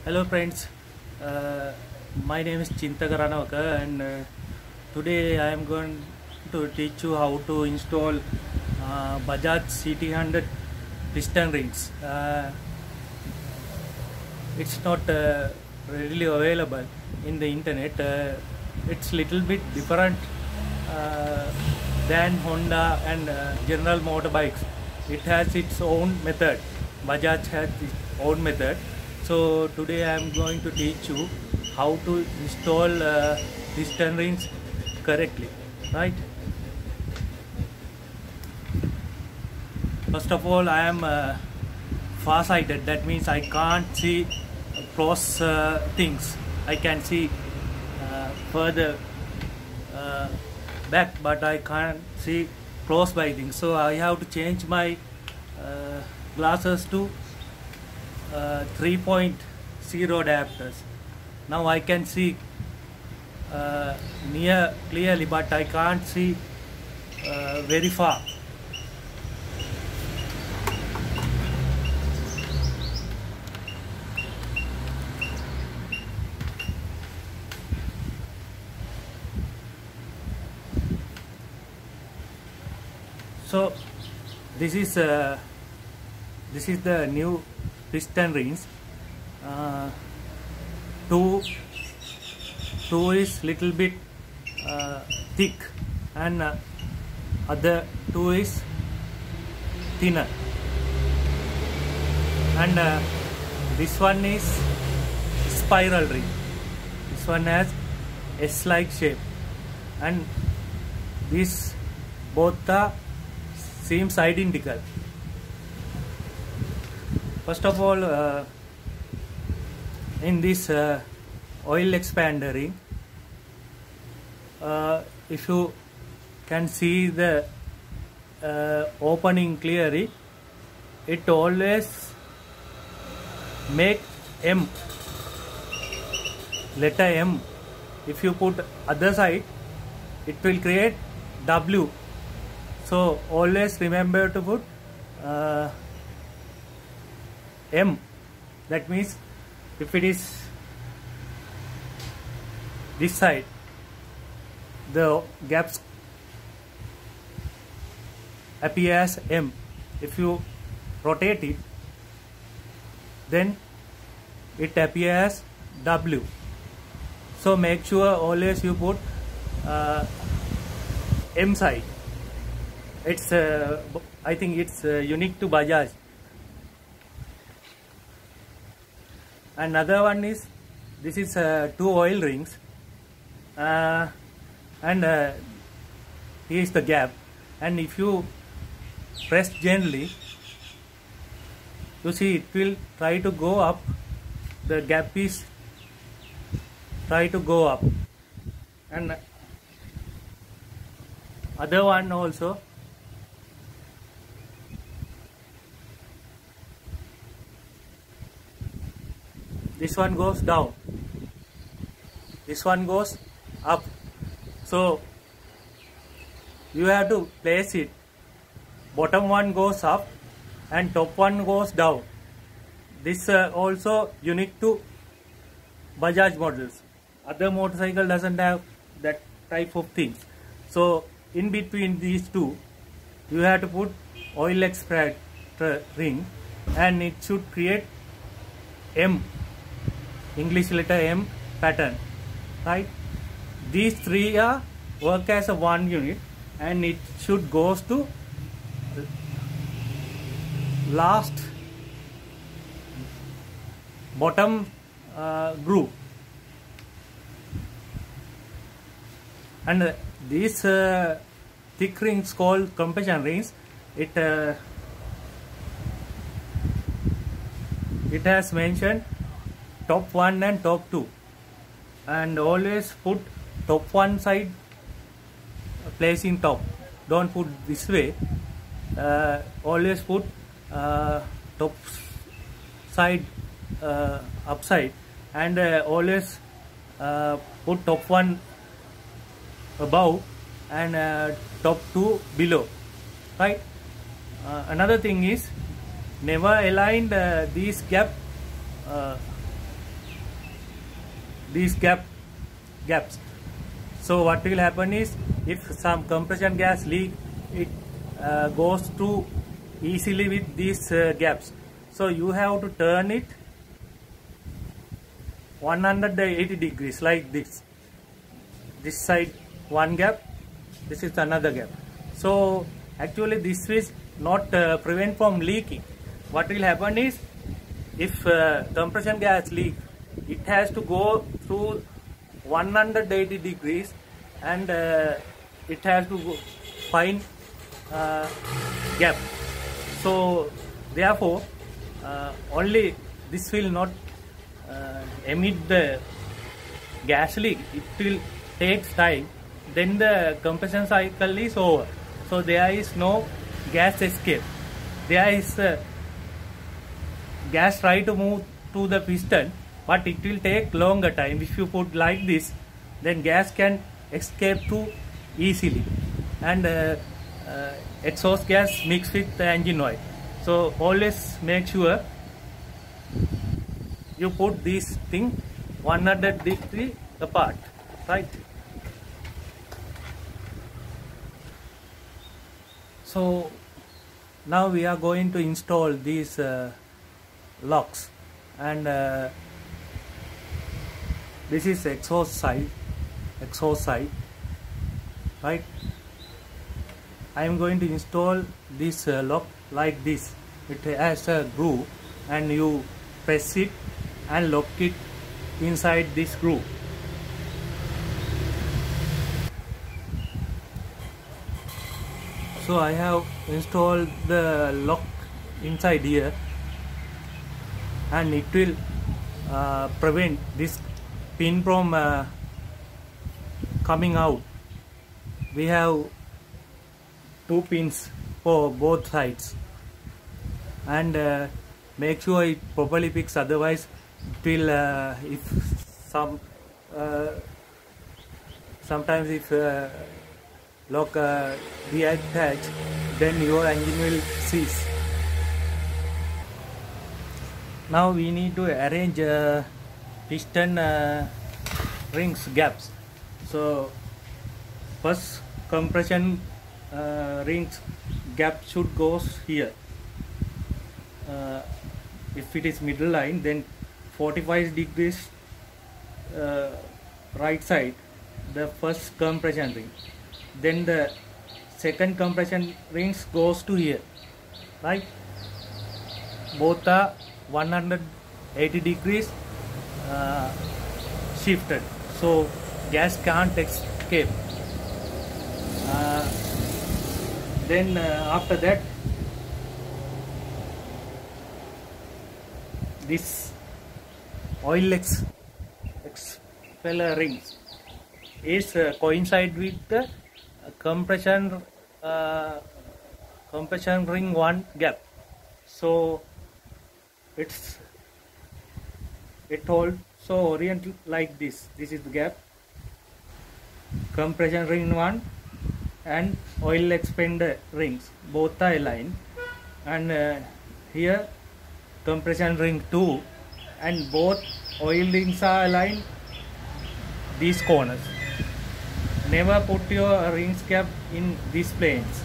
Hello friends, my name is Chinta Karanavaka and today I am going to teach you how to install Bajaj CT100 piston rings. It's not readily available in the internet. It's little bit different than Honda and general motorbikes. It has its own method. Bajaj has its own method. So today I am going to teach you how to install piston rings correctly, right? First of all, I am far-sighted. That means I can't see close things. I can see further back, but I can't see close by things. So I have to change my glasses to 3.0 diopters. Now I can see near clearly, but I can't see very far. So this is the new piston rings. Two is little bit thick and other two is thinner, and this one is spiral ring. This one has S-like shape, and these both are seems identical. First of all, in this oil expander ring, if you can see the opening clearly, it always make M, letter M. If you put other side, it will create W. So always remember to put M. That means if it is this side, the gaps appear as M. If you rotate it, then it appears as W. So make sure always you put M side. It's I think it's unique to Bajaj. Another one is, this is two oil rings, and here is the gap, and if you press gently, you see it will try to go up. The gap is try to go up, and other one also. This one goes down, this one goes up. So you have to place it. Bottom one goes up and top one goes down. This also unique to Bajaj models. Other motorcycle doesn't have that type of things. So in between these two, you have to put oil extractor ring, and it should create M, English letter M pattern, right? These three are work as a one unit, and it should goes to last bottom groove, and these thick rings called compression rings. It has mentioned top 1 and top 2, and always put top one side placing top. Don't put this way. Always put top side upside, and always put top one above and top two below, right? Another thing is, never align these gap these gaps. So what will happen is, if some compression gas leak, it goes through easily with these gaps. So you have to turn it 180 degrees like this. This side one gap, this is another gap. So actually this is not prevent from leaking. What will happen is, if compression gas leak, it has to go through 180 degrees, and it has to find gap. So therefore only this will not emit the gas leak. It will take time, then the compression cycle is over. So there is no gas escape. There is gas try to move to the piston, but it will take longer time. If you put like this, then gas can escape too easily, and exhaust gas mixed with the engine oil. So always make sure you put this thing 100 degree apart, right? So now we are going to install these locks, and this is exhaust side, right? I am going to install this lock like this. It has a groove, and you press it and lock it inside this groove. So I have installed the lock inside here, and it will prevent this pin from coming out. We have 2 pins for both sides, and make sure it properly fixed, otherwise it will if sometimes if lock deattach, then your engine will cease. Now we need to arrange piston rings gaps. So first compression rings gap should go here. If it is middle line, then 45 degrees right side, the first compression ring. Then the second compression rings goes to here, right? Both are 180 degrees shifted, so gas can't escape. Then after that, this oil expeller rings is coincide with the compression ring 1 gap. So it also orient like this. This is the gap, compression ring 1 and oil expander rings, both are aligned, and here compression ring 2, and both oil rings are aligned these corners. Never put your rings gap in these planes.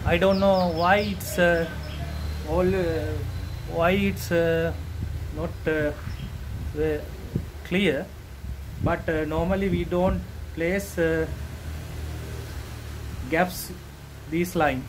I don't know why it's not clear, but normally we don't place gaps these lines.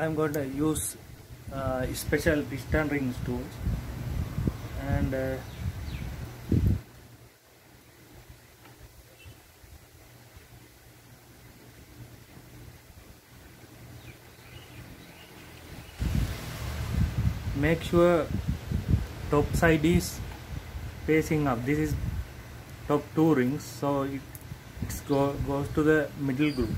I'm going to use special piston rings tools, and make sure top side is facing up. This is top two rings, so it goes to the middle groove.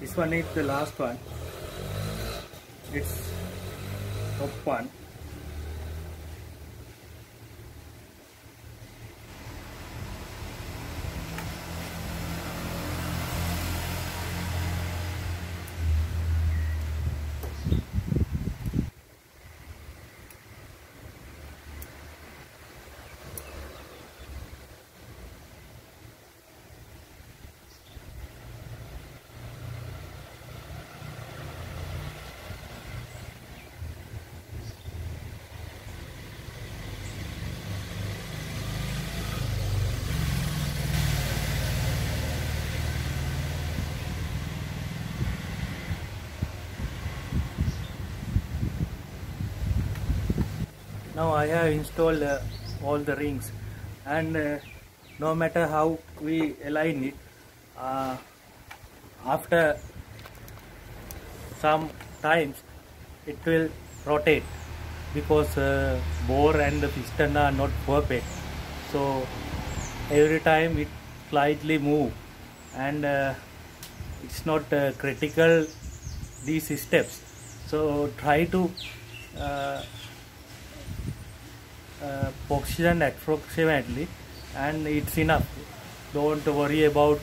This one is the last one. It's top one. Now I have installed all the rings, and no matter how we align it, after some times it will rotate, because bore and the piston are not perfect. So every time it slightly move, and it's not critical, these steps. So try to position approximately, and it's enough. Don't worry about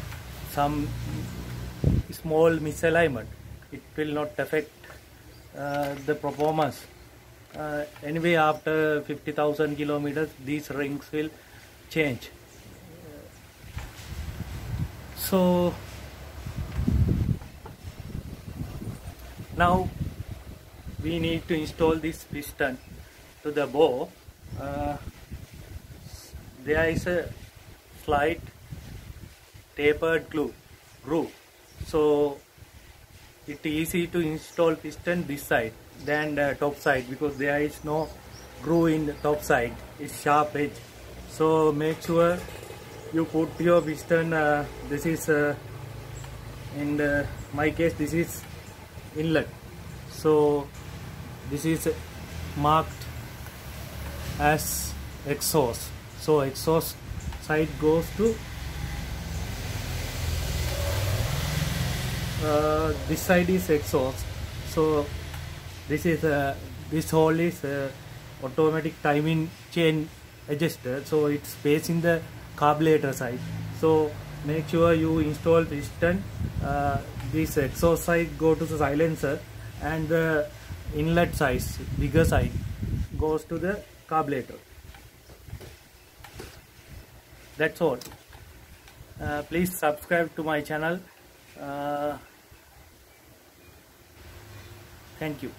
some small misalignment. It will not affect the performance. Anyway, after 50,000 kilometers, these rings will change. So now we need to install this piston to the bore. There is a slight tapered groove, so it is easy to install piston this side than the top side, because there is no groove in the top side. It's sharp edge. So make sure you put your piston. This is in my case, this is inlet, so this is marked as exhaust. So exhaust side goes to this side is exhaust. So this is this hole is automatic timing chain adjuster, so it's facing the carburetor side. So make sure you install piston. This exhaust side go to the silencer, and the inlet size, bigger side, goes to the carburetor. That's all. Please subscribe to my channel. Thank you.